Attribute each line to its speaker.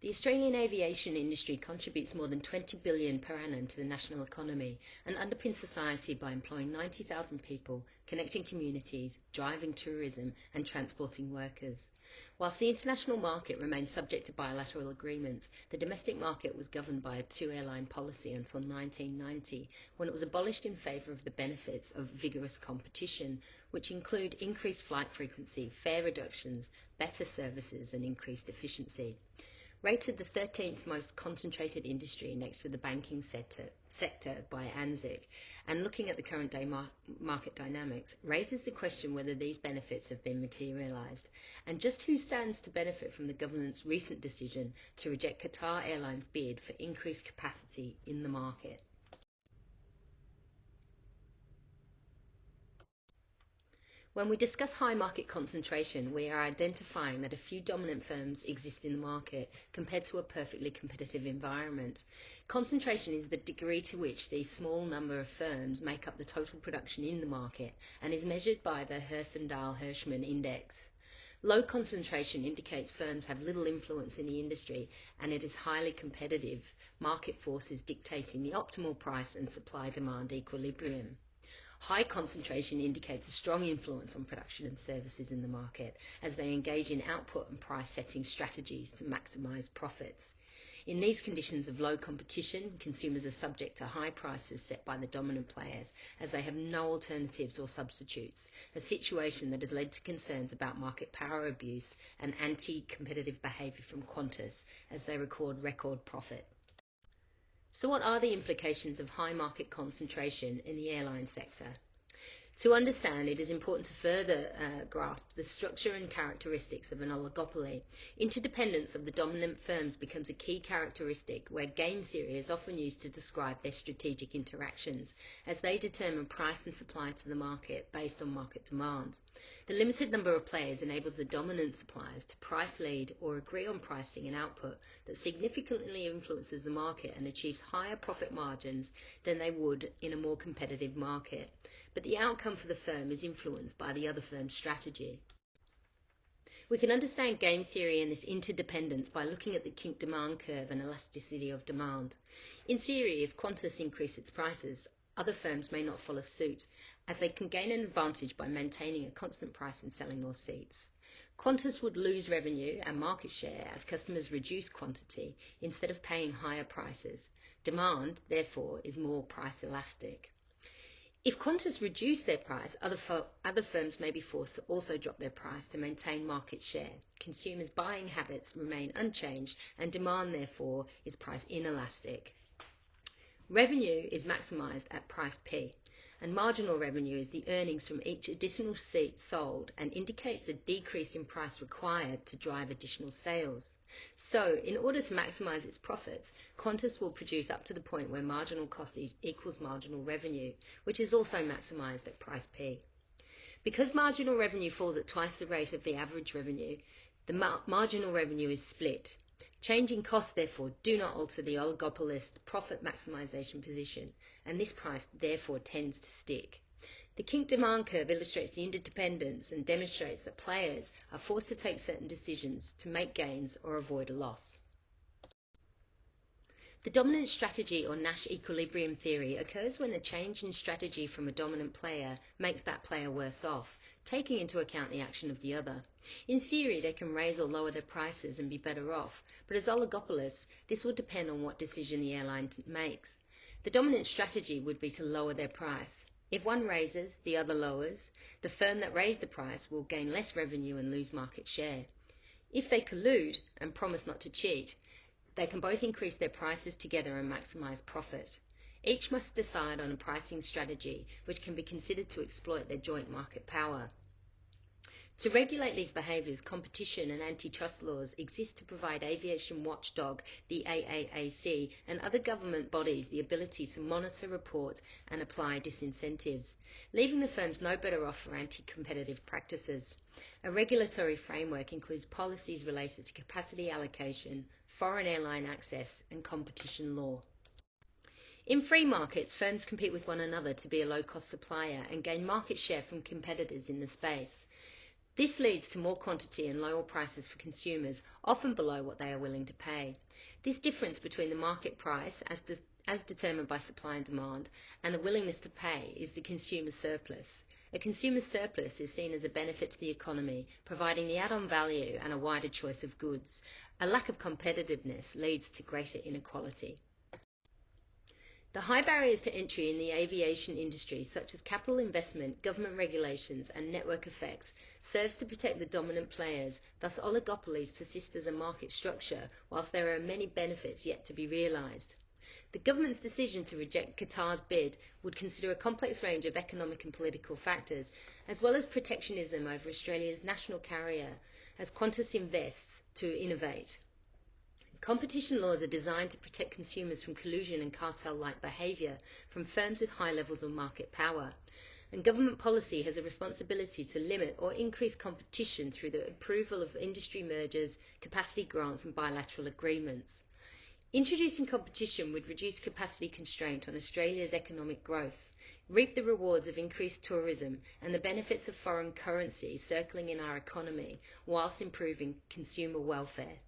Speaker 1: The Australian aviation industry contributes more than $20 billion per annum to the national economy and underpins society by employing 90,000 people, connecting communities, driving tourism and transporting workers. Whilst the international market remains subject to bilateral agreements, the domestic market was governed by a two-airline policy until 1990, when it was abolished in favour of the benefits of vigorous competition, which include increased flight frequency, fare reductions, better services and increased efficiency. Rated the 13th most concentrated industry next to the banking sector by ANZIC, and looking at the current day market dynamics, raises the question whether these benefits have been materialised, and just who stands to benefit from the government's recent decision to reject Qatar Airlines' bid for increased capacity in the market. When we discuss high market concentration, we are identifying that a few dominant firms exist in the market compared to a perfectly competitive environment. Concentration is the degree to which these small number of firms make up the total production in the market and is measured by the Herfindahl-Hirschman index. Low concentration indicates firms have little influence in the industry and it is highly competitive, market forces dictating the optimal price and supply-demand equilibrium. High concentration indicates a strong influence on production and services in the market as they engage in output and price setting strategies to maximise profits. In these conditions of low competition, consumers are subject to high prices set by the dominant players as they have no alternatives or substitutes, a situation that has led to concerns about market power abuse and anti-competitive behaviour from Qantas as they record profit. So what are the implications of high market concentration in the airline sector? To understand, it is important to further grasp the structure and characteristics of an oligopoly. Interdependence of the dominant firms becomes a key characteristic where game theory is often used to describe their strategic interactions as they determine price and supply to the market based on market demand. The limited number of players enables the dominant suppliers to price lead or agree on pricing and output that significantly influences the market and achieves higher profit margins than they would in a more competitive market. But the outcome for the firm is influenced by the other firm's strategy. We can understand game theory and this interdependence by looking at the kink demand curve and elasticity of demand. In theory, if Qantas increase its prices, other firms may not follow suit, as they can gain an advantage by maintaining a constant price and selling more seats. Qantas would lose revenue and market share as customers reduce quantity instead of paying higher prices. Demand, therefore, is more price elastic. If Qantas reduce their price, other firms may be forced to also drop their price to maintain market share. Consumers' buying habits remain unchanged and demand, therefore, is price inelastic. Revenue is maximised at price P, and marginal revenue is the earnings from each additional seat sold and indicates a decrease in price required to drive additional sales. So, in order to maximise its profits, Qantas will produce up to the point where marginal cost equals marginal revenue, which is also maximised at price P. Because marginal revenue falls at twice the rate of the average revenue, the marginal revenue is split. Changing costs, therefore, do not alter the oligopolist profit maximisation position, and this price, therefore, tends to stick. The kink demand curve illustrates the interdependence and demonstrates that players are forced to take certain decisions to make gains or avoid a loss. The dominant strategy or Nash equilibrium theory occurs when a change in strategy from a dominant player makes that player worse off, taking into account the action of the other. In theory, they can raise or lower their prices and be better off, but as oligopolists, this will depend on what decision the airline makes. The dominant strategy would be to lower their price. If one raises, the other lowers. The firm that raised the price will gain less revenue and lose market share. If they collude and promise not to cheat, they can both increase their prices together and maximise profit. Each must decide on a pricing strategy which can be considered to exploit their joint market power. To regulate these behaviours, competition and antitrust laws exist to provide aviation watchdog, the AAAC, and other government bodies the ability to monitor, report and apply disincentives, leaving the firms no better off for anti-competitive practices. A regulatory framework includes policies related to capacity allocation, foreign airline access and competition law. In free markets, firms compete with one another to be a low-cost supplier and gain market share from competitors in the space. This leads to more quantity and lower prices for consumers, often below what they are willing to pay. This difference between the market price, as determined by supply and demand, and the willingness to pay is the consumer surplus. A consumer surplus is seen as a benefit to the economy, providing the add-on value and a wider choice of goods. A lack of competitiveness leads to greater inequality. The high barriers to entry in the aviation industry, such as capital investment, government regulations, and network effects, serves to protect the dominant players. Thus, oligopolies persist as a market structure, whilst there are many benefits yet to be realised. The government's decision to reject Qatar's bid would consider a complex range of economic and political factors, as well as protectionism over Australia's national carrier, as Qantas invests to innovate. Competition laws are designed to protect consumers from collusion and cartel-like behaviour from firms with high levels of market power. And government policy has a responsibility to limit or increase competition through the approval of industry mergers, capacity grants and bilateral agreements. Introducing competition would reduce capacity constraint on Australia's economic growth, reap the rewards of increased tourism and the benefits of foreign currency circling in our economy, whilst improving consumer welfare.